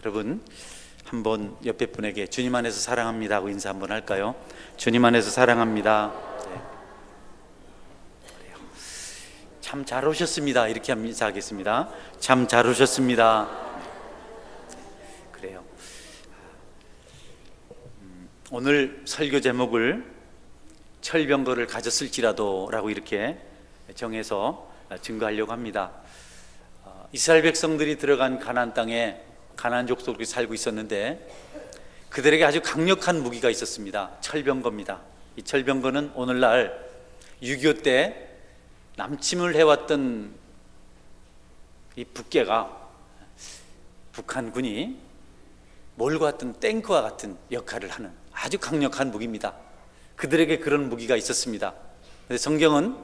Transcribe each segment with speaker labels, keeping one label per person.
Speaker 1: 여러분, 한번 옆에 분에게 주님 안에서 사랑합니다 하고 인사 한번 할까요? 주님 안에서 사랑합니다. 네. 참 잘 오셨습니다. 이렇게 인사하겠습니다. 참 잘 오셨습니다. 그래요. 오늘 설교 제목을 철병거를 가졌을지라도 라고 이렇게 정해서 증거하려고 합니다. 이스라엘 백성들이 들어간 가나안 땅에 가나안 족속이 살고 있었는데 그들에게 아주 강력한 무기가 있었습니다. 철병거입니다. 이 철병거는 오늘날 6.25 때 남침을 해왔던 이 북괴가 북한군이 몰고 왔던 탱크와 같은 역할을 하는 아주 강력한 무기입니다. 그들에게 그런 무기가 있었습니다. 그런데 성경은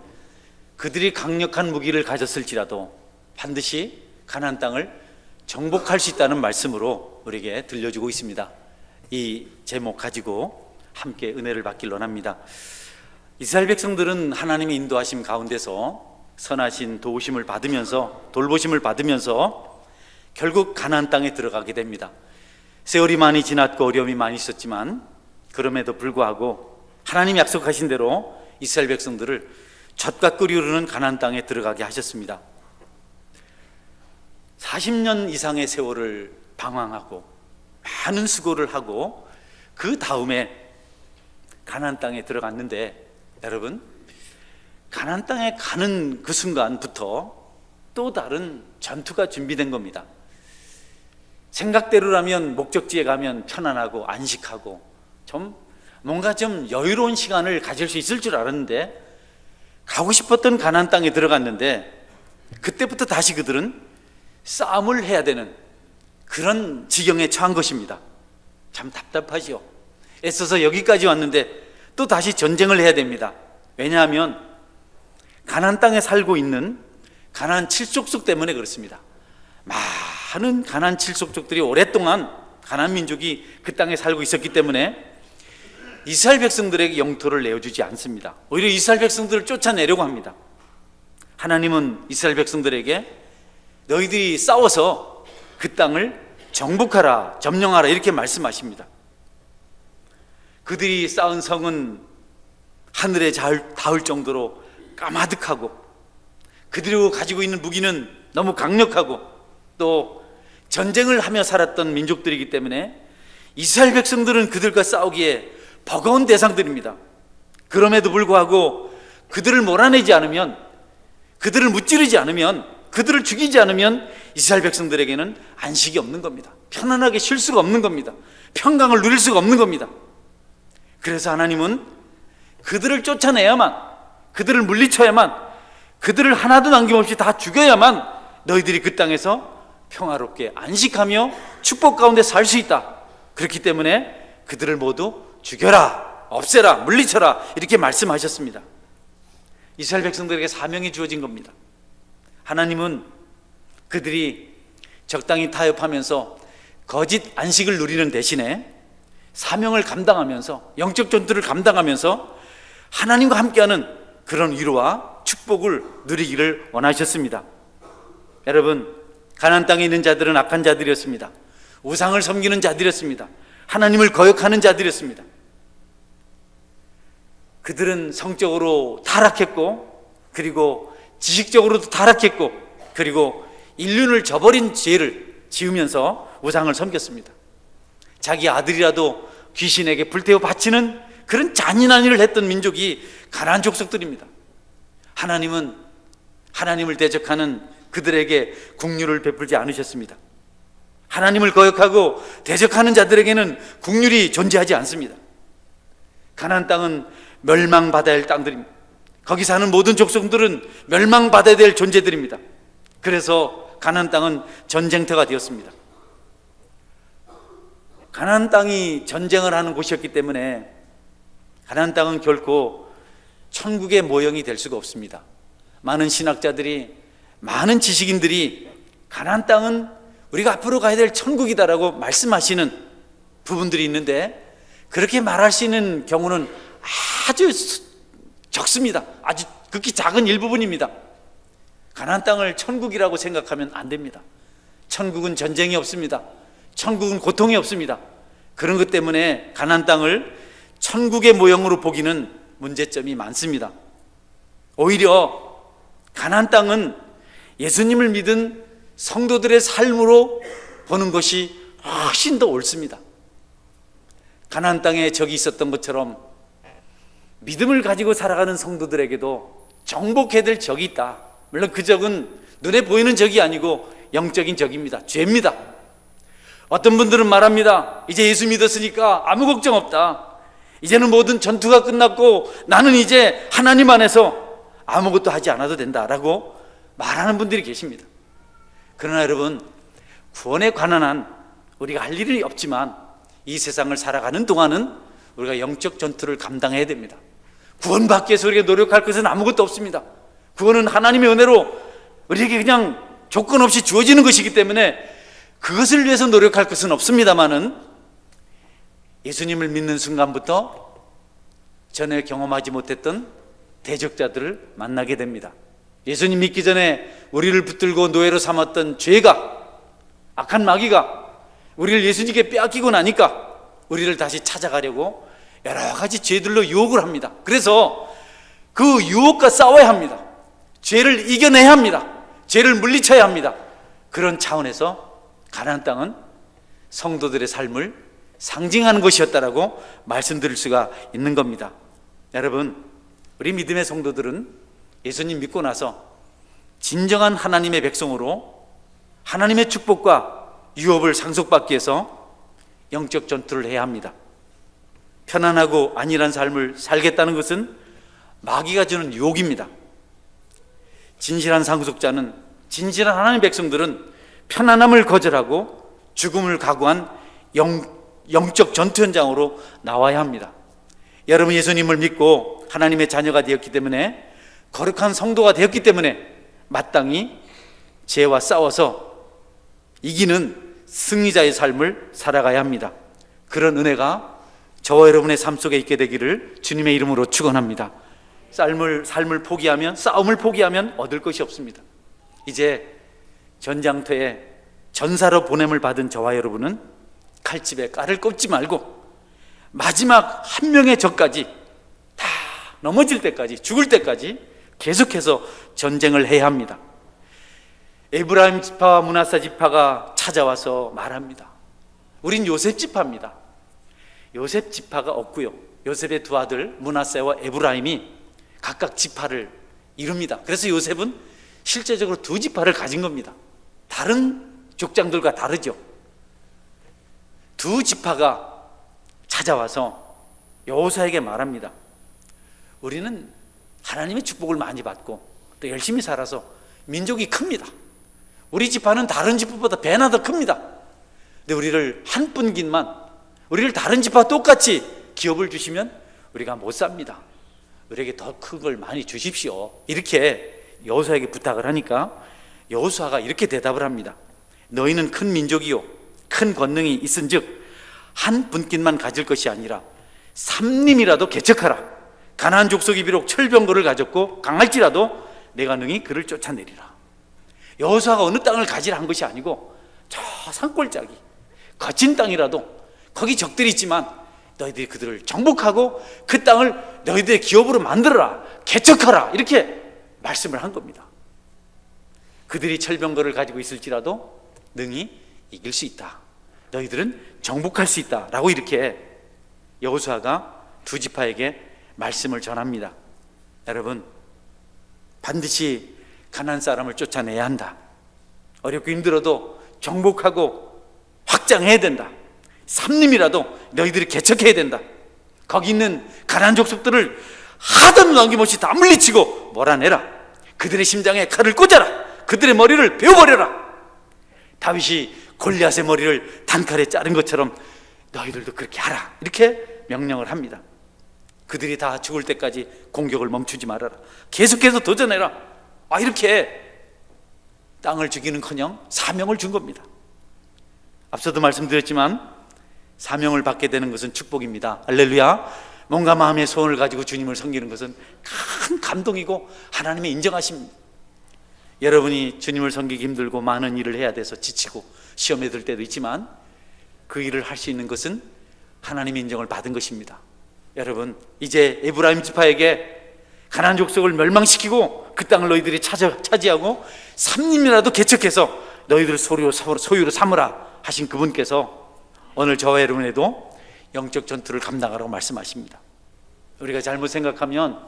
Speaker 1: 그들이 강력한 무기를 가졌을지라도 반드시 가나안 땅을 정복할 수 있다는 말씀으로 우리에게 들려주고 있습니다. 이 제목 가지고 함께 은혜를 받길 원합니다. 이스라엘 백성들은 하나님의 인도하심 가운데서 선하신 도우심을 받으면서 돌보심을 받으면서 결국 가나안 땅에 들어가게 됩니다. 세월이 많이 지났고 어려움이 많이 있었지만 그럼에도 불구하고 하나님 약속하신 대로 이스라엘 백성들을 젖과 꿀이 흐르는 가나안 땅에 들어가게 하셨습니다. 40년 이상의 세월을 방황하고 많은 수고를 하고 그 다음에 가나안 땅에 들어갔는데, 여러분, 가나안 땅에 가는 그 순간부터 또 다른 전투가 준비된 겁니다. 생각대로라면 목적지에 가면 편안하고 안식하고 뭔가 좀 여유로운 시간을 가질 수 있을 줄 알았는데, 가고 싶었던 가나안 땅에 들어갔는데 그때부터 다시 그들은 싸움을 해야 되는 그런 지경에 처한 것입니다. 참 답답하지요. 애써서 여기까지 왔는데 또 다시 전쟁을 해야 됩니다. 왜냐하면 가나안 땅에 살고 있는 가나안 칠족속 때문에 그렇습니다. 많은 가나안 칠족족들이 오랫동안 가나안 민족이 그 땅에 살고 있었기 때문에 이스라엘 백성들에게 영토를 내어주지 않습니다. 오히려 이스라엘 백성들을 쫓아내려고 합니다. 하나님은 이스라엘 백성들에게 너희들이 싸워서 그 땅을 정복하라, 점령하라 이렇게 말씀하십니다. 그들이 쌓은 성은 하늘에 닿을 정도로 까마득하고 그들이 가지고 있는 무기는 너무 강력하고 또 전쟁을 하며 살았던 민족들이기 때문에 이스라엘 백성들은 그들과 싸우기에 버거운 대상들입니다. 그럼에도 불구하고 그들을 몰아내지 않으면, 그들을 무찌르지 않으면, 그들을 죽이지 않으면 이스라엘 백성들에게는 안식이 없는 겁니다. 편안하게 쉴 수가 없는 겁니다. 평강을 누릴 수가 없는 겁니다. 그래서 하나님은 그들을 쫓아내야만, 그들을 물리쳐야만, 그들을 하나도 남김없이 다 죽여야만 너희들이 그 땅에서 평화롭게 안식하며 축복 가운데 살 수 있다. 그렇기 때문에 그들을 모두 죽여라, 없애라, 물리쳐라 이렇게 말씀하셨습니다. 이스라엘 백성들에게 사명이 주어진 겁니다. 하나님은 그들이 적당히 타협하면서 거짓 안식을 누리는 대신에 사명을 감당하면서 영적 전투를 감당하면서 하나님과 함께하는 그런 위로와 축복을 누리기를 원하셨습니다. 여러분, 가나안 땅에 있는 자들은 악한 자들이었습니다. 우상을 섬기는 자들이었습니다. 하나님을 거역하는 자들이었습니다. 그들은 성적으로 타락했고 그리고 지식적으로도 타락했고 그리고 인륜을 저버린 죄를 지으면서 우상을 섬겼습니다. 자기 아들이라도 귀신에게 불태워 바치는 그런 잔인한 일을 했던 민족이 가나안 족속들입니다. 하나님은 하나님을 대적하는 그들에게 긍휼을 베풀지 않으셨습니다. 하나님을 거역하고 대적하는 자들에게는 긍휼이 존재하지 않습니다. 가나안 땅은 멸망받아야 할 땅들입니다. 거기 사는 모든 족속들은 멸망받아야 될 존재들입니다. 그래서 가나안 땅은 전쟁터가 되었습니다. 가나안 땅이 전쟁을 하는 곳이었기 때문에 가나안 땅은 결코 천국의 모형이 될 수가 없습니다. 많은 신학자들이, 많은 지식인들이 가나안 땅은 우리가 앞으로 가야 될 천국이다라고 말씀하시는 부분들이 있는데 그렇게 말할 수 있는 경우는 아주 적습니다. 아주 극히 작은 일부분입니다. 가나안 땅을 천국이라고 생각하면 안 됩니다. 천국은 전쟁이 없습니다. 천국은 고통이 없습니다. 그런 것 때문에 가나안 땅을 천국의 모형으로 보기는 문제점이 많습니다. 오히려 가나안 땅은 예수님을 믿은 성도들의 삶으로 보는 것이 훨씬 더 옳습니다. 가나안 땅에 적이 있었던 것처럼 믿음을 가지고 살아가는 성도들에게도 정복해야 될 적이 있다. 물론 그 적은 눈에 보이는 적이 아니고 영적인 적입니다. 죄입니다. 어떤 분들은 말합니다. 이제 예수 믿었으니까 아무 걱정 없다. 이제는 모든 전투가 끝났고 나는 이제 하나님 안에서 아무것도 하지 않아도 된다라고 말하는 분들이 계십니다. 그러나 여러분, 구원에 관한 한 우리가 할 일이 없지만 이 세상을 살아가는 동안은 우리가 영적 전투를 감당해야 됩니다. 구원받기 위해서 우리가 노력할 것은 아무것도 없습니다. 구원은 하나님의 은혜로 우리에게 그냥 조건 없이 주어지는 것이기 때문에 그것을 위해서 노력할 것은 없습니다마는 예수님을 믿는 순간부터 전에 경험하지 못했던 대적자들을 만나게 됩니다. 예수님 믿기 전에 우리를 붙들고 노예로 삼았던 죄가, 악한 마귀가 우리를 예수님께 빼앗기고 나니까 우리를 다시 찾아가려고 여러 가지 죄들로 유혹을 합니다. 그래서 그 유혹과 싸워야 합니다. 죄를 이겨내야 합니다. 죄를 물리쳐야 합니다. 그런 차원에서 가나안 땅은 성도들의 삶을 상징하는 것이었다라고 말씀드릴 수가 있는 겁니다. 여러분, 우리 믿음의 성도들은 예수님 믿고 나서 진정한 하나님의 백성으로 하나님의 축복과 유업을 상속받기 위해서 영적 전투를 해야 합니다. 편안하고 안일한 삶을 살겠다는 것은 마귀가 주는 유혹입니다. 진실한 상속자는, 진실한 하나님의 백성들은 편안함을 거절하고 죽음을 각오한 영적 전투 현장으로 나와야 합니다. 여러분, 예수님을 믿고 하나님의 자녀가 되었기 때문에, 거룩한 성도가 되었기 때문에 마땅히 죄와 싸워서 이기는 승리자의 삶을 살아가야 합니다. 그런 은혜가 저와 여러분의 삶 속에 있게 되기를 주님의 이름으로 축원합니다. 삶을 포기하면, 싸움을 포기하면 얻을 것이 없습니다. 이제 전장터에 전사로 보냄을 받은 저와 여러분은 칼집에 깔을 꼽지 말고 마지막 한 명의 적까지 다 넘어질 때까지, 죽을 때까지 계속해서 전쟁을 해야 합니다. 에브라임 지파와 므낫세 지파가 찾아와서 말합니다. 우린 요셉 지파입니다. 요셉 지파가 없고요, 요셉의 두 아들 므낫세와 에브라임이 각각 지파를 이룹니다. 그래서 요셉은 실제적으로 두 지파를 가진 겁니다. 다른 족장들과 다르죠. 두 지파가 찾아와서 여호수아에게 말합니다. 우리는 하나님의 축복을 많이 받고 또 열심히 살아서 민족이 큽니다. 우리 지파는 다른 지파보다 배나 더 큽니다. 근데 우리를 한 분기만, 우리를 다른 지파와 똑같이 기업을 주시면 우리가 못 삽니다. 우리에게 더 큰 걸 많이 주십시오. 이렇게 여호수아에게 부탁을 하니까 여호수아가 이렇게 대답을 합니다. 너희는 큰 민족이요 큰 권능이 있은즉 한 분깃만 가질 것이 아니라 삼림이라도 개척하라. 가나안 족속이 비록 철병거를 가졌고 강할지라도 내가 능히 그를 쫓아내리라. 여호수아가 어느 땅을 가지라 한 것이 아니고 저 산골짜기 거친 땅이라도 거기 적들이 있지만 너희들이 그들을 정복하고 그 땅을 너희들의 기업으로 만들어라, 개척하라, 이렇게 말씀을 한 겁니다. 그들이 철병거를 가지고 있을지라도 능히 이길 수 있다. 너희들은 정복할 수 있다. 라고 이렇게 여호수아가 두 지파에게 말씀을 전합니다. 여러분, 반드시 가나안 사람을 쫓아내야 한다. 어렵고 힘들어도 정복하고 확장해야 된다. 삼림이라도 너희들이 개척해야 된다. 거기 있는 가나안 족속들을 하나도 남김없이 다 물리치고 몰아내라. 그들의 심장에 칼을 꽂아라. 그들의 머리를 베어버려라. 다윗이 골리앗의 머리를 단칼에 자른 것처럼 너희들도 그렇게 하라. 이렇게 명령을 합니다. 그들이 다 죽을 때까지 공격을 멈추지 말아라. 계속해서 도전해라. 이렇게 땅을 주기는커녕 사명을 준 겁니다. 앞서도 말씀드렸지만 사명을 받게 되는 것은 축복입니다. 할렐루야. 몸과 마음의 소원을 가지고 주님을 섬기는 것은 큰 감동이고 하나님의 인정하십니다. 여러분이 주님을 섬기기 힘들고 많은 일을 해야 돼서 지치고 시험에 들 때도 있지만 그 일을 할 수 있는 것은 하나님의 인정을 받은 것입니다. 여러분, 이제 에브라임 지파에게 가나안 족속을 멸망시키고 그 땅을 너희들이 차지하고 3년이라도 개척해서 너희들 소유로 삼으라 하신 그분께서 오늘 저와 여러분에도 영적 전투를 감당하라고 말씀하십니다. 우리가 잘못 생각하면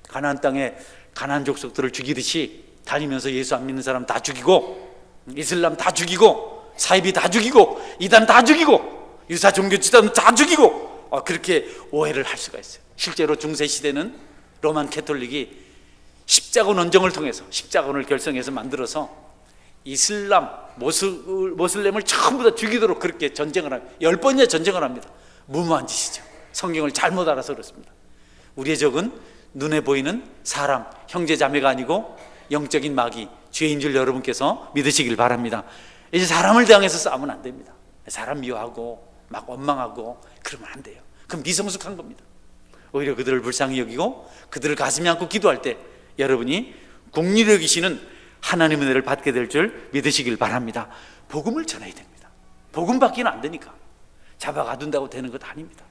Speaker 1: 가나안 땅에 가나안 족속들을 죽이듯이 다니면서 예수 안 믿는 사람 다 죽이고, 이슬람 다 죽이고, 사이비 다 죽이고, 이단 다 죽이고, 유사 종교 집단 다 죽이고, 그렇게 오해를 할 수가 있어요. 실제로 중세 시대는 로만 캐톨릭이 십자군 원정을 통해서, 십자군을 결성해서 만들어서 이슬람, 모슬렘을 전부 다 죽이도록 그렇게 전쟁을 합니다. 10번이나 전쟁을 합니다. 무모한 짓이죠. 성경을 잘못 알아서 그렇습니다. 우리의 적은 눈에 보이는 사람, 형제 자매가 아니고 영적인 마귀, 죄인 줄 여러분께서 믿으시길 바랍니다. 이제 사람을 대항해서 싸우면 안 됩니다. 사람 미워하고 막 원망하고 그러면 안 돼요. 그럼 미성숙한 겁니다. 오히려 그들을 불쌍히 여기고 그들을 가슴에 안고 기도할 때 여러분이 국리를 여기시는 하나님의 은혜를 받게 될 줄 믿으시길 바랍니다. 복음을 전해야 됩니다. 복음 받기는 안 되니까 잡아가둔다고 되는 것 아닙니다.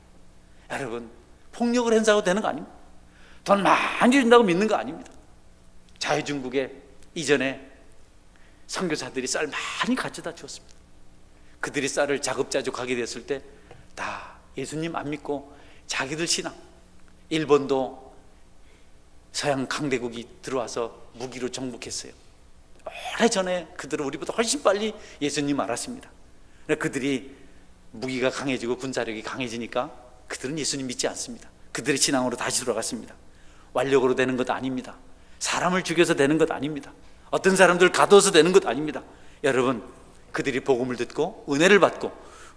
Speaker 1: 여러분, 폭력을 행사하고 되는 거 아닙니다. 돈 많이 준다고 믿는 거 아닙니다. 자유중국에 이전에 선교사들이 쌀 많이 가져다 주었습니다. 그들이 쌀을 자급자족하게 됐을 때 다 예수님 안 믿고 자기들 신앙, 일본도 서양 강대국이 들어와서 무기로 정복했어요. 오래전에 그들은 우리보다 훨씬 빨리 예수님 알았습니다. 그들이 무기가 강해지고 군사력이 강해지니까 그들은 예수님 믿지 않습니다. 그들의 신앙으로 다시 돌아갔습니다. 완력으로 되는 것 아닙니다. 사람을 죽여서 되는 것 아닙니다. 어떤 사람들 가둬서 되는 것 아닙니다. 여러분, 그들이 복음을 듣고 은혜를 받고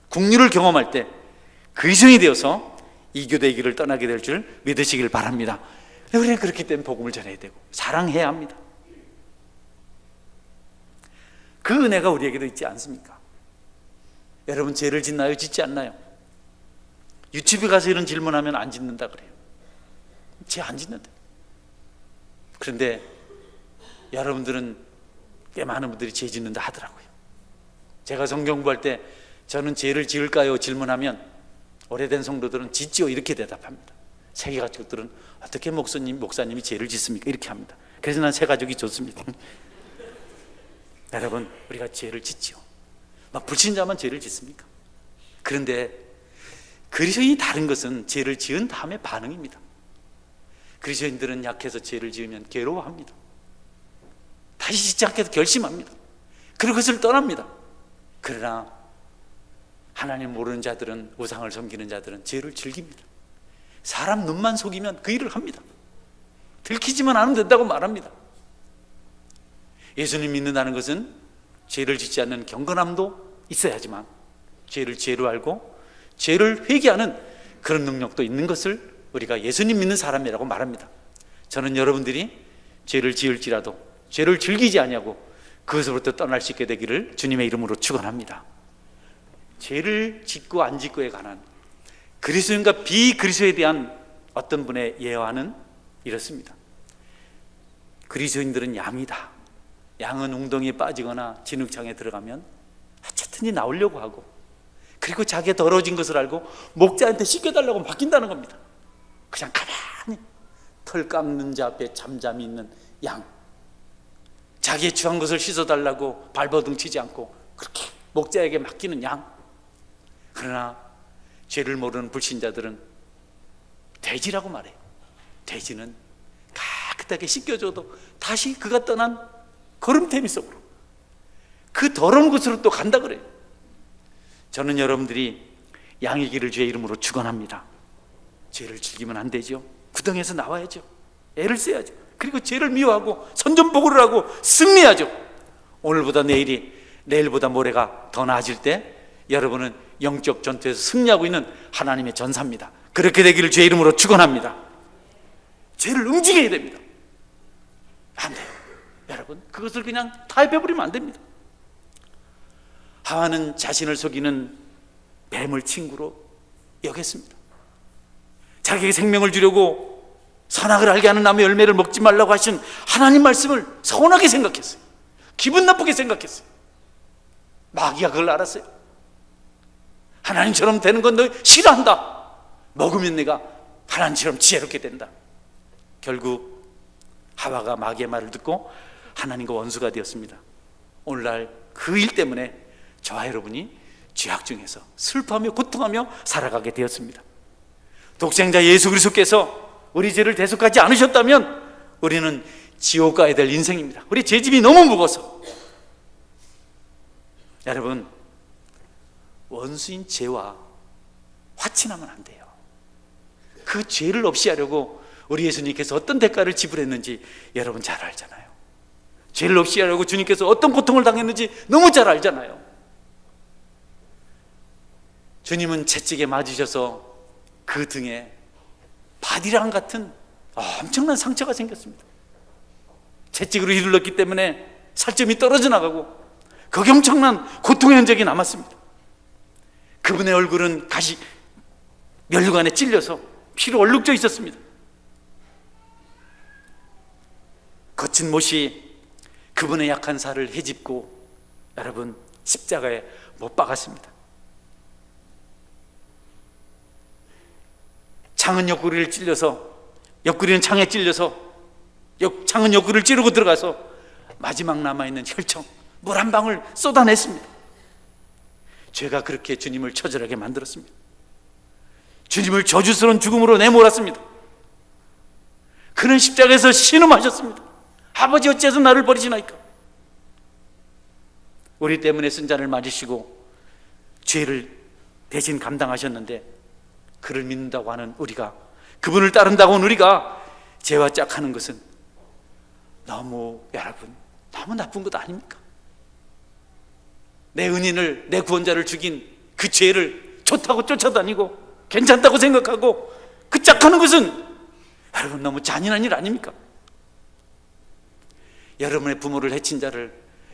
Speaker 1: 국류를 경험할 때 그리스도인이 되어서 이교도의 길을 떠나게 될 줄 믿으시길 바랍니다. 우리는 그렇기 때문에 복음을 전해야 되고 사랑해야 합니다. 그 은혜가 우리에게도 있지 않습니까? 여러분, 죄를 짓나요? 짓지 않나요? 유치부 가서 이런 질문하면 안 짓는다 그래요. 죄 안 짓는다. 그런데 여러분들은 꽤 많은 분들이 죄 짓는다 하더라고요. 제가 성경 공부할 때 저는 죄를 지을까요? 질문하면 오래된 성도들은 짓지요 이렇게 대답합니다. 세계 가족들은 어떻게 목사님이 죄를 짓습니까? 이렇게 합니다. 그래서 난 새 가족이 좋습니다. 여러분, 우리가 죄를 짓지요. 막 불신자만 죄를 짓습니까? 그런데 그리스도인이 다른 것은 죄를 지은 다음의 반응입니다. 그리스도인들은 약해서 죄를 지으면 괴로워합니다. 다시 짓지 않게 결심합니다. 그리고 그것을 떠납니다. 그러나 하나님 모르는 자들은, 우상을 섬기는 자들은 죄를 즐깁니다. 사람 눈만 속이면 그 일을 합니다. 들키지만 않으면 된다고 말합니다. 예수님 믿는다는 것은 죄를 짓지 않는 경건함도 있어야지만 죄를 죄로 알고 죄를 회개하는 그런 능력도 있는 것을 우리가 예수님 믿는 사람이라고 말합니다. 저는 여러분들이 죄를 지을지라도 죄를 즐기지 아니하고 그것으로부터 떠날 수 있게 되기를 주님의 이름으로 축원합니다. 죄를 짓고 안 짓고에 관한 그리스도인과 비그리스도에 대한 어떤 분의 예화는 이렇습니다. 그리스도인들은 양이다. 양은 웅덩이에 빠지거나 진흙창에 들어가면 어쨌든지 나오려고 하고, 그리고 자기가 더러워진 것을 알고 목자한테 씻겨달라고 맡긴다는 겁니다. 그냥 가만히 털 깎는 자 앞에 잠잠히 있는 양, 자기의 추한 것을 씻어달라고 발버둥 치지 않고 그렇게 목자에게 맡기는 양. 그러나 죄를 모르는 불신자들은 돼지라고 말해요. 돼지는 깨끗하게 씻겨줘도 다시 그가 떠난 걸음태미 속으로, 그 더러운 곳으로 또 간다 그래요. 저는 여러분들이 양의 길을 주의 이름으로 축원합니다. 죄를 즐기면 안 되죠. 구덩이에서 나와야죠. 애를 써야죠. 그리고 죄를 미워하고 선전포고를 하고 승리하죠. 오늘보다 내일보다 모레가 더 나아질 때 여러분은 영적 전투에서 승리하고 있는 하나님의 전사입니다. 그렇게 되기를 주의 이름으로 축원합니다. 죄를 움직여야 됩니다. 안 돼요. 여러분, 그것을 그냥 타협해버리면 안 됩니다. 하와는 자신을 속이는 뱀을 친구로 여겼습니다. 자기에게 생명을 주려고 선악을 알게 하는 나무 열매를 먹지 말라고 하신 하나님 말씀을 서운하게 생각했어요. 기분 나쁘게 생각했어요. 마귀가 그걸 알았어요. 하나님처럼 되는 건 너 싫어한다. 먹으면 내가 하나님처럼 지혜롭게 된다. 결국 하와가 마귀의 말을 듣고 하나님과 원수가 되었습니다. 오늘날 그 일 때문에 저와 여러분이 죄악 중에서 슬퍼하며 고통하며 살아가게 되었습니다. 독생자 예수 그리스도께서 우리 죄를 대속하지 않으셨다면 우리는 지옥 가야 될 인생입니다. 우리 죄짐이 너무 무거워서. 여러분, 원수인 죄와 화친하면 안 돼요. 그 죄를 없이 하려고 우리 예수님께서 어떤 대가를 지불했는지 여러분 잘 알잖아요. 죄를 없이 하려고 주님께서 어떤 고통을 당했는지 너무 잘 알잖아요. 주님은 채찍에 맞으셔서 그 등에 바디랑 같은 엄청난 상처가 생겼습니다. 채찍으로 휘둘렀기 때문에 살점이 떨어져 나가고 거기 엄청난 고통의 흔적이 남았습니다. 그분의 얼굴은 가시 면류관에 찔려서 피로 얼룩져 있었습니다. 거친 못이 그분의 약한 살을 헤집고 여러분 십자가에 못 박았습니다. 창은 옆구리를 찔려서, 옆구리는 창에 찔려서 창은 옆구리를 찌르고 들어가서 마지막 남아있는 혈청 물 한 방울 쏟아냈습니다. 죄가 그렇게 주님을 처절하게 만들었습니다. 주님을 저주스러운 죽음으로 내몰았습니다. 그는 십자가에서 신음하셨습니다. 아버지 어째서 나를 버리시나이까. 우리 때문에 쓴 잔을 맞으시고 죄를 대신 감당하셨는데 그를 믿는다고 하는 우리가, 그분을 따른다고 하는 우리가 죄와 짝하는 것은 너무 나쁜 것 아닙니까? 내 은인을, 내 구원자를 죽인 그 죄를 좋다고 쫓아다니고 괜찮다고 생각하고 그 짝하는 것은 여러분 너무 잔인한 일 아닙니까? 여러분의 부모를 해친 자를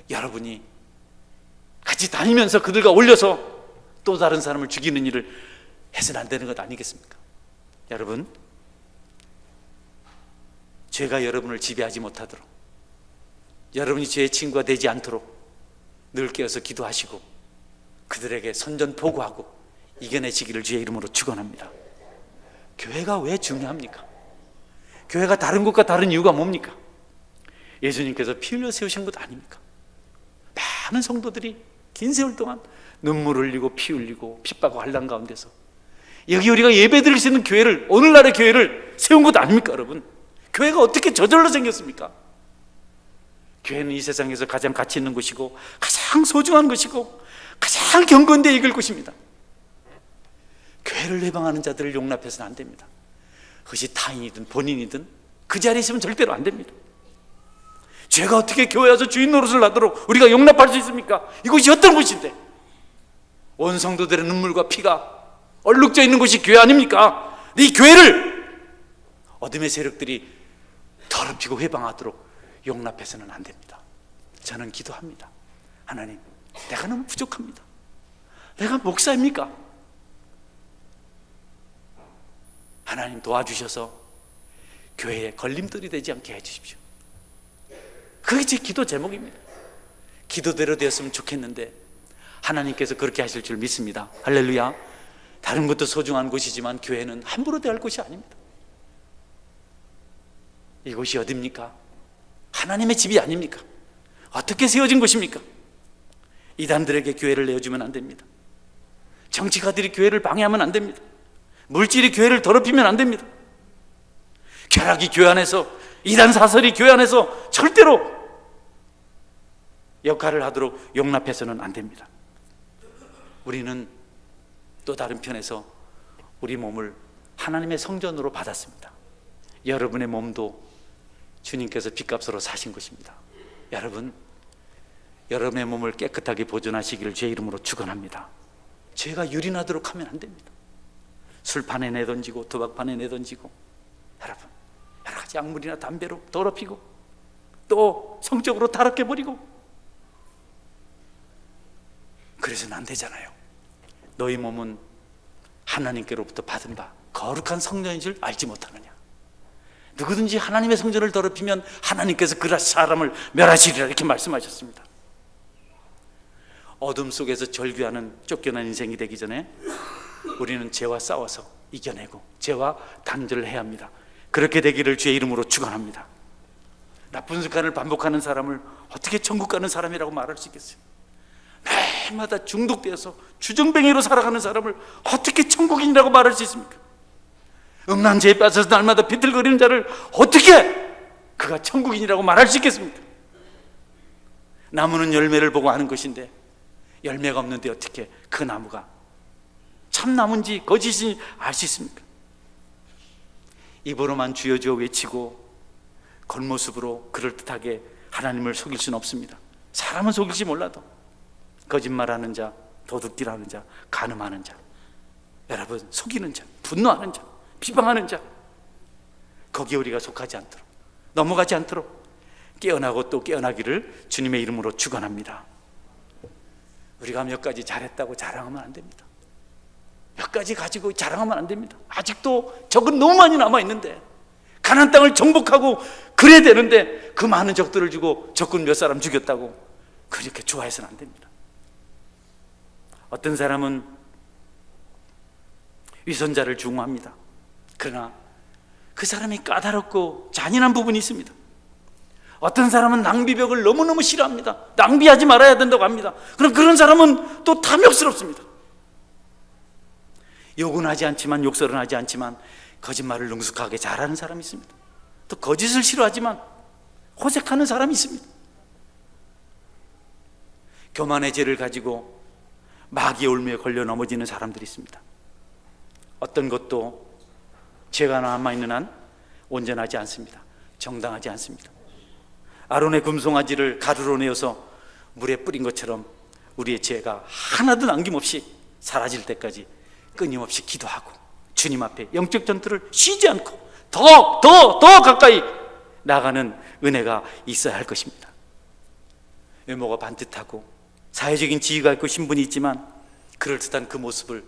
Speaker 1: 여러분이 같이 다니면서 그들과 올려서 또 다른 사람을 죽이는 일을 해서는 안 되는 것 아니겠습니까? 여러분, 죄가 여러분을 지배하지 못하도록, 여러분이 죄의 친구가 되지 않도록 늘 깨어서 기도하시고 그들에게 선전포고하고 이겨내시기를 주의 이름으로 축원합니다. 교회가 왜 중요합니까? 교회가 다른 곳과 다른 이유가 뭡니까? 예수님께서 피 흘려 세우신 것 아닙니까? 많은 성도들이 긴 세월 동안 눈물 흘리고 피 흘리고 핍박과 환난 가운데서 여기 우리가 예배드릴 수 있는 교회를, 오늘날의 교회를 세운 것 아닙니까? 여러분, 교회가 어떻게 저절로 생겼습니까? 교회는 이 세상에서 가장 가치 있는 곳이고 가장 소중한 것이고 가장 경건되어 이길 곳입니다. 교회를 회방하는 자들을 용납해서는 안 됩니다. 그것이 타인이든 본인이든 그 자리에 있으면 절대로 안 됩니다. 죄가 어떻게 교회 와서 주인 노릇을 하도록 우리가 용납할 수 있습니까? 이곳이 어떤 곳인데, 온 성도들의 눈물과 피가 얼룩져 있는 곳이 교회 아닙니까? 이 교회를 어둠의 세력들이 더럽히고 회방하도록 용납해서는 안 됩니다. 저는 기도합니다. 하나님, 내가 너무 부족합니다. 내가 목사입니까? 하나님 도와주셔서 교회에 걸림돌이 되지 않게 해주십시오. 그게 제 기도 제목입니다. 기도대로 되었으면 좋겠는데 하나님께서 그렇게 하실 줄 믿습니다. 할렐루야. 다른 것도 소중한 곳이지만 교회는 함부로 대할 곳이 아닙니다. 이곳이 어디입니까? 하나님의 집이 아닙니까? 어떻게 세워진 곳입니까? 이단들에게 교회를 내어주면 안 됩니다. 정치가들이 교회를 방해하면 안 됩니다. 물질이 교회를 더럽히면 안 됩니다. 쾌락이 교회 안에서, 이단 사설이 교회 안에서 절대로 역할을 하도록 용납해서는 안 됩니다. 우리는 또 다른 편에서 우리 몸을 하나님의 성전으로 받았습니다. 여러분의 몸도 주님께서 빚값으로 사신 것입니다. 여러분, 여러분의 몸을 깨끗하게 보존하시기를 제 이름으로 축원합니다. 죄가 유린하도록 하면 안 됩니다. 술판에 내던지고 도박판에 내던지고 여러분 여러 가지 약물이나 담배로 더럽히고 또 성적으로 타락해버리고 그래서는 안 되잖아요. 너희 몸은 하나님께로부터 받은 바 거룩한 성전인 줄 알지 못하느냐. 누구든지 하나님의 성전을 더럽히면 하나님께서 그 사람을 멸하시리라 이렇게 말씀하셨습니다. 어둠 속에서 절규하는 쫓겨난 인생이 되기 전에 우리는 죄와 싸워서 이겨내고 죄와 단절을 해야 합니다. 그렇게 되기를 주의 이름으로 축원합니다. 나쁜 습관을 반복하는 사람을 어떻게 천국 가는 사람이라고 말할 수 있겠어요? 매일마다 중독되어서 주정뱅이로 살아가는 사람을 어떻게 천국인이라고 말할 수 있습니까? 음란 죄에 빠져서 날마다 비틀거리는 자를 어떻게 그가 천국인이라고 말할 수 있겠습니까? 나무는 열매를 보고 아는 것인데 열매가 없는데 어떻게 그 나무가 참나무인지 거짓인지 알 수 있습니까? 입으로만 주여 주여 외치고 겉모습으로 그럴듯하게 하나님을 속일 수는 없습니다. 사람은 속일지 몰라도 거짓말하는 자, 도둑질하는 자, 간음하는 자, 여러분 속이는 자, 분노하는 자, 비방하는 자, 거기에 우리가 속하지 않도록, 넘어가지 않도록 깨어나고 또 깨어나기를 주님의 이름으로 축원합니다. 우리가 몇 가지 잘했다고 자랑하면 안 됩니다. 몇 가지 가지고 자랑하면 안 됩니다. 아직도 적은 너무 많이 남아있는데, 가나안 땅을 정복하고 그래야 되는데 그 많은 적들을 주고 적군 몇 사람 죽였다고 그렇게 좋아해서는 안 됩니다. 어떤 사람은 위선자를 중화합니다. 그러나 그 사람이 까다롭고 잔인한 부분이 있습니다. 어떤 사람은 낭비벽을 너무너무 싫어합니다. 낭비하지 말아야 된다고 합니다. 그럼 그런 사람은 또 탐욕스럽습니다. 욕은 하지 않지만, 욕설은 하지 않지만 거짓말을 능숙하게 잘하는 사람이 있습니다. 또 거짓을 싫어하지만 호색하는 사람이 있습니다. 교만의 죄를 가지고 마귀의 올무에 걸려 넘어지는 사람들이 있습니다. 어떤 것도 죄가 남아있는 한 온전하지 않습니다. 정당하지 않습니다. 아론의 금송아지를 가루로 내어서 물에 뿌린 것처럼 우리의 죄가 하나도 남김없이 사라질 때까지 끊임없이 기도하고 주님 앞에 영적 전투를 쉬지 않고 더 가까이 나가는 은혜가 있어야 할 것입니다. 외모가 반듯하고 사회적인 지위가 있고 신분이 있지만 그럴듯한 그 모습을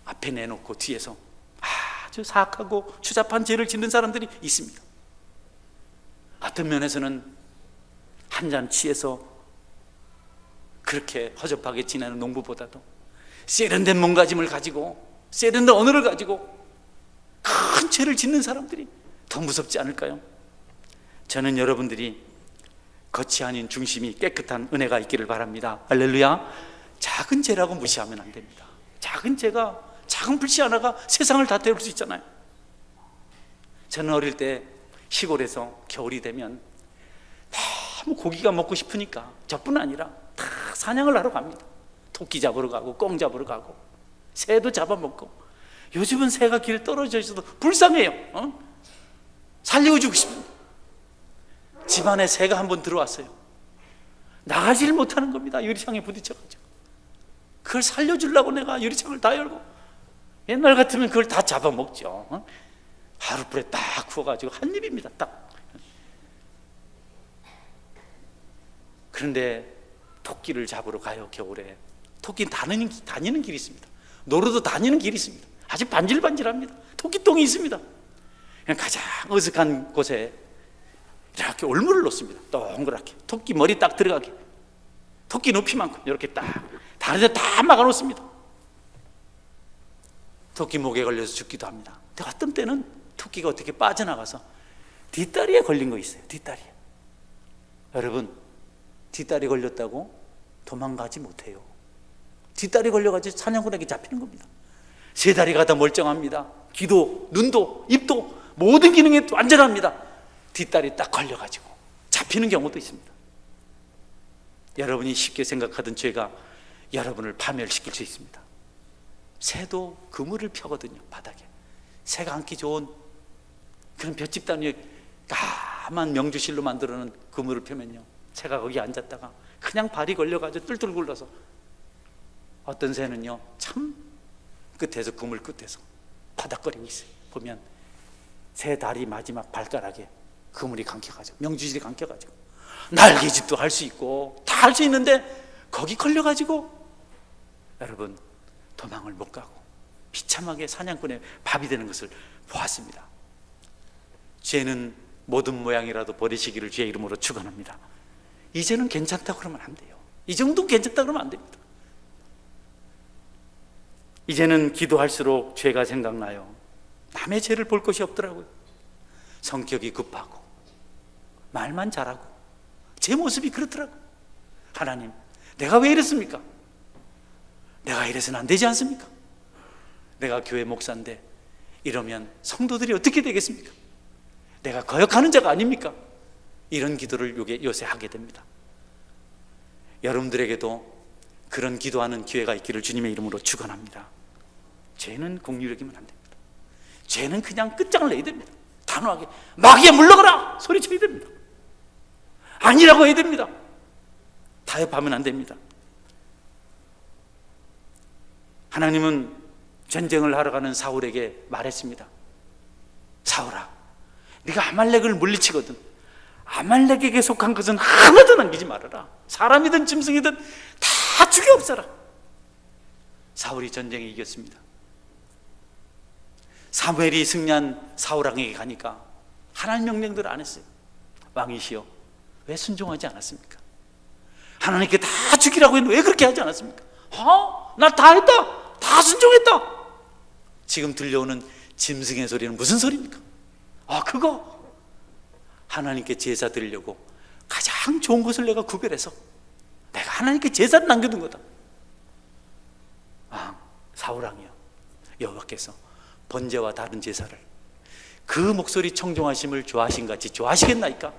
Speaker 1: 앞에 내놓고 뒤에서 아주 사악하고 추잡한 죄를 짓는 사람들이 있습니다. 어떤 면에서는 한 잔 취해서 그렇게 허접하게 지내는 농부보다도 세련된 몸가짐을 가지고, 세련된 언어를 가지고 큰 죄를 짓는 사람들이 더 무섭지 않을까요? 저는 여러분들이 겉이 아닌 중심이 깨끗한 은혜가 있기를 바랍니다. 할렐루야. 작은 죄라고 무시하면 안 됩니다. 작은 죄가, 작은 불씨 하나가 세상을 다 태울 수 있잖아요. 저는 어릴 때 시골에서 겨울이 되면 너무 고기가 먹고 싶으니까 저뿐 아니라 다 사냥을 하러 갑니다. 토끼 잡으러 가고 꽁 잡으러 가고 새도 잡아먹고. 요즘은 새가 길에 떨어져 있어도 불쌍해요. 살리고 주고 싶습니다. 집안에 새가 한번 들어왔어요. 나가지를 못하는 겁니다. 유리창에 부딪혀가지고. 그걸 살려주려고 내가 유리창을 다 열고, 옛날 같으면 그걸 다 잡아먹죠. 하룻불에 딱 구워가지고 한 입입니다. 딱. 그런데 토끼를 잡으러 가요. 겨울에 토끼는 다니는 길이 있습니다. 노루도 다니는 길이 있습니다. 아주 반질반질합니다. 토끼똥이 있습니다. 그냥 가장 어색한 곳에 이렇게 올무를 놓습니다. 동그랗게 토끼 머리 딱 들어가게, 토끼 높이만큼 이렇게 딱 다른 데 다 막아놓습니다. 토끼 목에 걸려서 죽기도 합니다. 근데 어떤 때는 토끼가 어떻게 빠져나가서 뒷다리에 걸린 거 있어요. 뒷다리에. 여러분, 뒷다리 걸렸다고 도망가지 못해요. 뒷다리 걸려가지고 사냥꾼에게 잡히는 겁니다. 세 다리가 다 멀쩡합니다. 귀도, 눈도, 입도 모든 기능이 완전합니다. 뒷다리 딱 걸려가지고 잡히는 경우도 있습니다. 여러분이 쉽게 생각하던 죄가 여러분을 파멸시킬 수 있습니다. 새도 그물을 펴거든요. 바닥에 새가 앉기 좋은 그런 볏짚 단위에 까만 명주실로 만들어 놓은 그물을 펴면요, 새가 거기 앉았다가 그냥 발이 걸려가지고 뚫뚫 굴러서, 어떤 새는요 참 끝에서, 그물 끝에서 바닥거리고 있어요. 보면 새 다리 마지막 발가락에 그물이 감겨가지고, 명주실이 감겨가지고 날개짓도 할 수 있고 다 할 수 있는데 거기 걸려가지고 여러분 도망을 못 가고 비참하게 사냥꾼의 밥이 되는 것을 보았습니다. 죄는 모든 모양이라도 버리시기를 주의 이름으로 축원합니다. 이제는 괜찮다고 그러면 안 돼요. 이 정도 괜찮다 그러면 안 됩니다. 이제는 기도할수록 죄가 생각나요. 남의 죄를 볼 것이 없더라고요. 성격이 급하고 말만 잘하고 제 모습이 그렇더라고요. 하나님, 내가 왜 이랬습니까? 내가 이래서는 안 되지 않습니까? 내가 교회 목사인데 이러면 성도들이 어떻게 되겠습니까? 내가 거역하는 자가 아닙니까? 이런 기도를 요새 하게 됩니다. 여러분들에게도 그런 기도하는 기회가 있기를 주님의 이름으로 축원합니다. 죄는 공유력이면 안 됩니다. 죄는 그냥 끝장을 내야 됩니다. 단호하게 마귀야 물러가라 소리쳐야 됩니다. 아니라고 해야 됩니다. 타협하면 안 됩니다. 하나님은 전쟁을 하러 가는 사울에게 말했습니다. 사울아, 네가 아말렉을 물리치거든 아말렉에게 속한 것은 하나도 남기지 말아라. 사람이든 짐승이든 다 죽여 없애라. 사울이 전쟁에 이겼습니다. 사무엘이 승리한 사울 왕에게 가니까 하나님 명령대로 안 했어요. 왕이시여, 왜 순종하지 않았습니까? 하나님께 다 죽이라고 했는데 왜 그렇게 하지 않았습니까? 나 다 했다, 다 순종했다. 지금 들려오는 짐승의 소리는 무슨 소리입니까? 그거 하나님께 제사 드리려고 가장 좋은 것을 내가 구별해서 내가 하나님께 제사를 남겨둔 거다. 사울왕이여, 여호와께서 번제와 다른 제사를 그 목소리 청종하심을 좋아하신 같이 좋아하시겠나이까?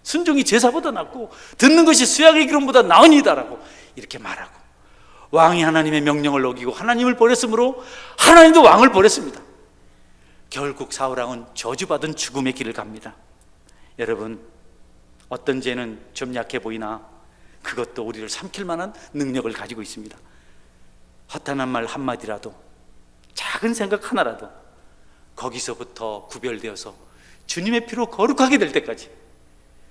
Speaker 1: 순종이 제사보다 낫고 듣는 것이 수양의 기름보다 나으니다라고 이렇게 말하고, 왕이 하나님의 명령을 어기고 하나님을 버렸으므로 하나님도 왕을 버렸습니다. 결국 사울왕은 저주받은 죽음의 길을 갑니다. 여러분, 어떤 죄는 좀 약해 보이나 그것도 우리를 삼킬 만한 능력을 가지고 있습니다. 허탄한 말 한마디라도, 작은 생각 하나라도 거기서부터 구별되어서 주님의 피로 거룩하게 될 때까지,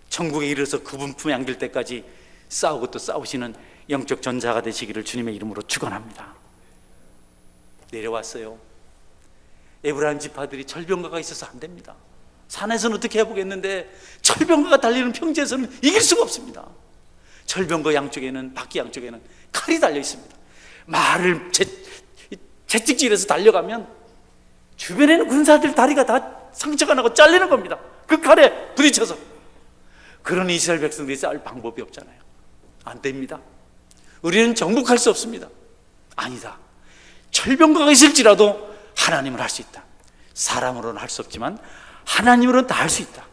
Speaker 1: 천국에 이르러서 그분 품에 안길 때까지 싸우고 또 싸우시는 영적 전사가 되시기를 주님의 이름으로 축원합니다. 내려왔어요. 에브라임 지파들이 철병거가 있어서 안 됩니다. 산에서는 어떻게 해보겠는데 철병거가 달리는 평지에서는 이길 수가 없습니다. 철병거 양쪽에는, 바퀴 양쪽에는 칼이 달려 있습니다. 말을 채찍질해서 달려가면 주변에는 군사들 다리가 다 상처가 나고 잘리는 겁니다. 그 칼에 부딪혀서. 그런 이스라엘 백성들이 싸울 방법이 없잖아요. 안 됩니다. 우리는 정복할 수 없습니다. 아니다, 철병거가 있을지라도 하나님을 할 수 있다. 사람으로는 할 수 없지만 하나님으로는 다 할 수 있다.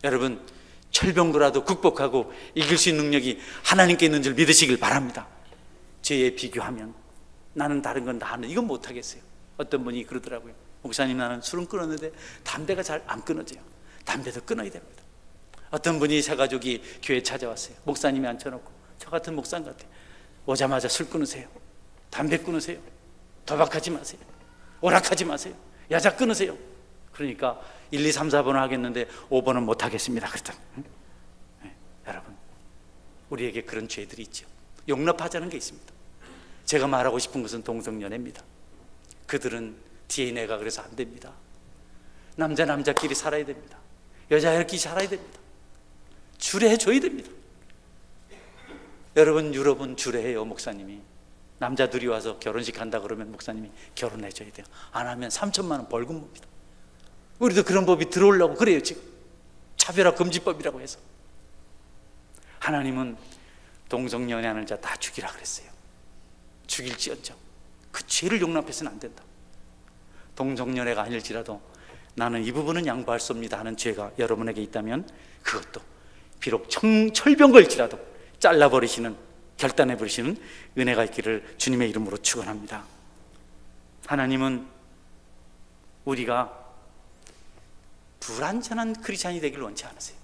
Speaker 1: 여러분, 철병거라도 극복하고 이길 수 있는 능력이 하나님께 있는 줄 믿으시길 바랍니다. 죄에 비교하면 나는 다른 건 다 하는, 이건 못하겠어요. 어떤 분이 그러더라고요. 목사님, 나는 술은 끊었는데 담배가 잘 안 끊어져요. 담배도 끊어야 됩니다. 어떤 분이 새 가족이 교회에 찾아왔어요. 목사님이 앉혀놓고, 저 같은 목사님 같아, 오자마자 술 끊으세요, 담배 끊으세요, 도박하지 마세요, 오락하지 마세요, 야자 끊으세요. 그러니까 1, 2, 3, 4번을 하겠는데 5번은 못하겠습니다 그랬더니, 네, 여러분, 우리에게 그런 죄들이 있죠. 용납하자는 게 있습니다. 제가 말하고 싶은 것은 동성연애입니다. 그들은 DNA가 그래서 안 됩니다. 남자끼리 살아야 됩니다. 여자끼리 살아야 됩니다. 주례해줘야 됩니다. 여러분, 유럽은 주례해요. 목사님이 남자들이 와서 결혼식 한다 그러면 목사님이 결혼해줘야 돼요. 안 하면 3천만 원 벌금 봅니다. 우리도 그런 법이 들어오려고 그래요. 지금 차별화 금지법이라고 해서. 하나님은 동성연애하는 자 다 죽이라 그랬어요. 죽일지언정 그 죄를 용납해서는 안 된다. 동성연애가 아닐지라도 나는 이 부분은 양보할 수 없습니다 하는 죄가 여러분에게 있다면 그것도 비록 철병거일지라도 잘라버리시는, 결단해버리시는 은혜가 있기를 주님의 이름으로 축원합니다. 하나님은 우리가 불완전한 크리스찬이 되기를 원치 않으세요.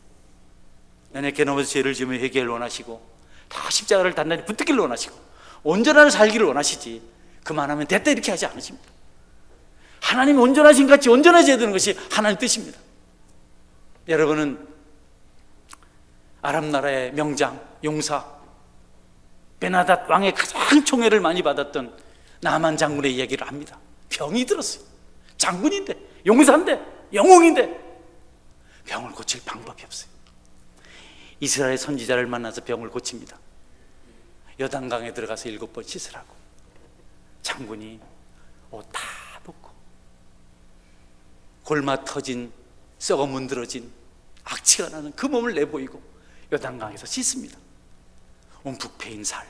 Speaker 1: 연약해 넘어서 죄를 지으며 회개를 원하시고, 다 십자가를 단단히 붙들기를 원하시고, 온전하게 살기를 원하시지, 그만하면 됐다 이렇게 하지 않으십니다. 하나님이 온전하신 같이 온전해져야 되는 것이 하나님 뜻입니다. 여러분은 아람 나라의 명장, 용사 베나닷 왕의 가장 총애를 많이 받았던 나만 장군의 이야기를 합니다. 병이 들었어요. 장군인데, 용사인데, 영웅인데 병을 고칠 방법이 없어요. 이스라엘 선지자를 만나서 병을 고칩니다.
Speaker 2: 요단강에 들어가서 7번 씻으라고. 장군이 옷 다 벗고 골마 터진 썩어 문드러진 악취가 나는 그 몸을 내보이고 요단강에서 씻습니다. 움푹 패인 살,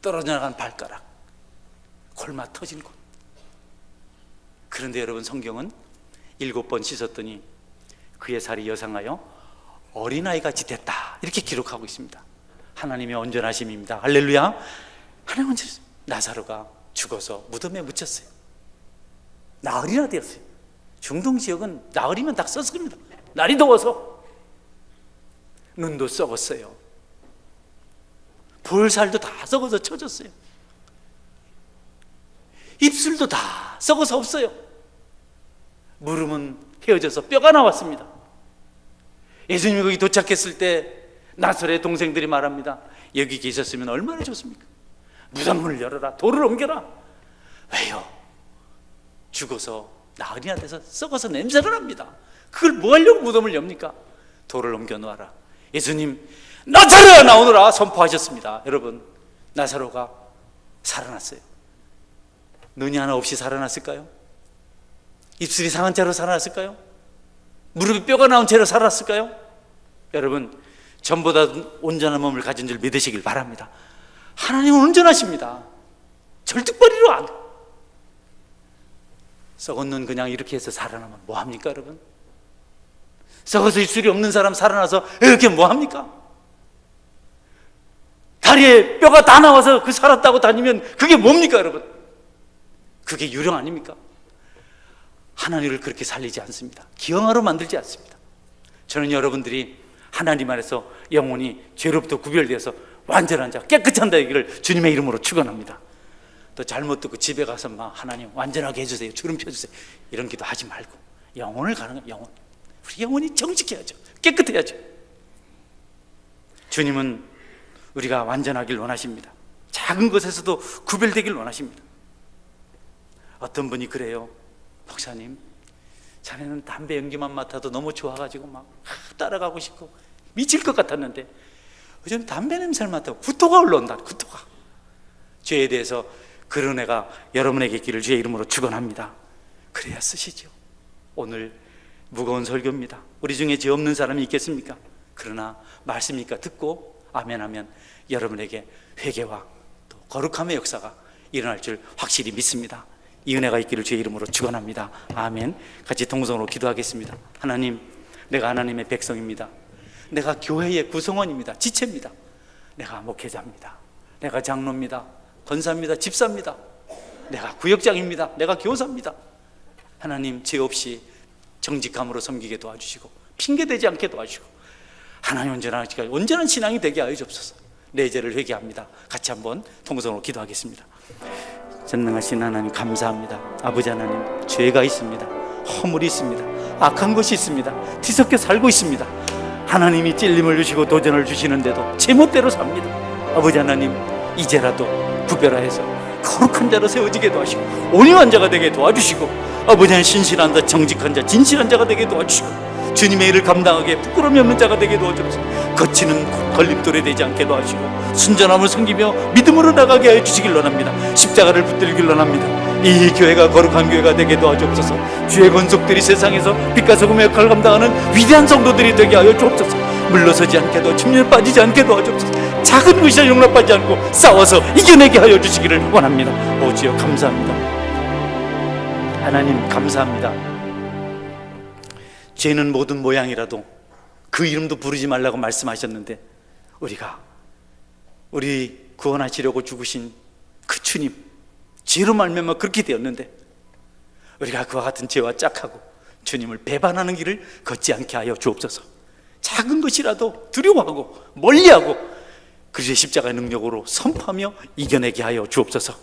Speaker 2: 떨어져 나간 발가락, 골마 터진 곳. 그런데 여러분, 성경은 7번 씻었더니 그의 살이 여상하여 어린아이같이 됐다, 이렇게 기록하고 있습니다. 하나님의 온전하심입니다. 할렐루야. 하나님 온전하심. 나사로가 죽어서 무덤에 묻혔어요. 나흘이나 되었어요. 중동 지역은 나흘이면 다 썩습니다. 날이 더워서. 눈도 썩었어요. 볼살도 다 썩어서 처졌어요. 입술도 다 썩어서 없어요. 무릎은 헤어져서 뼈가 나왔습니다. 예수님이 거기 도착했을 때 나사로의 동생들이 말합니다. 여기 계셨으면 얼마나 좋습니까? 무덤문을 열어라, 돌을 옮겨라. 왜요? 죽어서 나흘이나 돼서 썩어서 냄새가 납니다. 그걸 뭐 하려고 무덤을 엽니까? 돌을 옮겨 놓아라. 예수님, 나사로야 나오너라 선포하셨습니다. 여러분, 나사로가 살아났어요. 눈이 하나 없이 살아났을까요? 입술이 상한 채로 살아났을까요? 무릎이 뼈가 나온 채로 살았을까요? 여러분, 전보다 온전한 몸을 가진 줄 믿으시길 바랍니다. 하나님은 온전하십니다. 절뚝발이로 안. 썩은 눈 그냥 이렇게 해서 살아나면 뭐합니까, 여러분? 썩어서 입술이 없는 사람 살아나서 이렇게 뭐합니까? 다리에 뼈가 다 나와서 그 살았다고 다니면 그게 뭡니까, 여러분? 그게 유령 아닙니까? 하나님을 그렇게 살리지 않습니다. 기형아로 만들지 않습니다. 저는 여러분들이 하나님 안에서 영혼이 죄로부터 구별되어서 완전한 자, 깨끗한 자 얘기를 주님의 이름으로 축원합니다. 또 잘못 듣고 집에 가서 막 하나님 완전하게 해주세요, 주름 펴주세요, 이런 기도 하지 말고 영혼을 가는 거예요. 영혼. 우리 영혼이 정직해야죠. 깨끗해야죠. 주님은 우리가 완전하길 원하십니다. 작은 것에서도 구별되길 원하십니다. 어떤 분이 그래요. 목사님, 자네는 담배 연기만 맡아도 너무 좋아가지고 막 따라가고 싶고 미칠 것 같았는데 요즘 담배 냄새를 맡아도 구토가 올라온다. 구토가. 죄에 대해서 그런 애가 여러분에게 있기를 주의 이름으로 축원합니다. 그래야 쓰시죠. 오늘 무거운 설교입니다. 우리 중에 죄 없는 사람이 있겠습니까? 그러나 말씀이니까 듣고 아멘하면 여러분에게 회개와 또 거룩함의 역사가 일어날 줄 확실히 믿습니다. 이 은혜가 있기를 주의 이름으로 축원합니다. 아멘. 같이 동성으로 기도하겠습니다. 하나님, 내가 하나님의 백성입니다. 내가 교회의 구성원입니다. 지체입니다. 내가 목회자입니다. 내가 장로입니다. 권사입니다. 집사입니다. 내가 구역장입니다. 내가 교사입니다. 하나님, 죄 없이 정직함으로 섬기게 도와주시고 핑계대지 않게 도와주시고 하나님 온전한 신앙이 되게 하여 주옵소서. 내 죄를 회개합니다. 같이 한번 동성으로 기도하겠습니다. 전능하신 하나님, 감사합니다. 아버지 하나님, 죄가 있습니다. 허물이 있습니다. 악한 것이 있습니다. 뒤섞여 살고 있습니다. 하나님이 찔림을 주시고 도전을 주시는데도 제멋대로 삽니다. 아버지 하나님, 이제라도 구별하여서 거룩한 자로 세워지게 하시고 온유한 자가 되게 도와주시고 아버지 하나님, 신실한 자, 정직한 자, 진실한 자가 되게 도와주시고 주님의 일을 감당하게 부끄러움이 없는 자가 되게 도와주시고 거치는 걸림돌이 되지 않게 도와주시고 순전함을 섬기며 믿음으로 나가게 하여 주시길 원합니다. 십자가를 붙들길 원합니다. 이 교회가 거룩한 교회가 되게 도와주옵소서. 주의 권속들이 세상에서 빛과 소금의 역할을 감당하는 위대한 성도들이 되게 하여 주옵소서. 물러서지 않게도 침륜에 빠지지 않게 도와주옵소서. 작은 것이 용납하지 않고 싸워서 이겨내게 하여 주시기를 원합니다. 오 주여, 감사합니다. 하나님, 감사합니다. 죄는 모든 모양이라도 그 이름도 부르지 말라고 말씀하셨는데 우리 구원하시려고 죽으신 그 주님, 죄로 말미암아 그렇게 되었는데 우리가 그와 같은 죄와 짝하고 주님을 배반하는 길을 걷지 않게 하여 주옵소서. 작은 것이라도 두려워하고 멀리하고 그리스도의 십자가의 능력으로 선포하며 이겨내게 하여 주옵소서.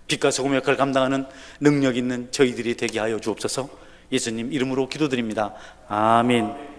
Speaker 2: 빛과 소금의 역할을 감당하는 능력 있는 저희들이 되게 하여 주옵소서. 예수님 이름으로 기도드립니다. 아멘.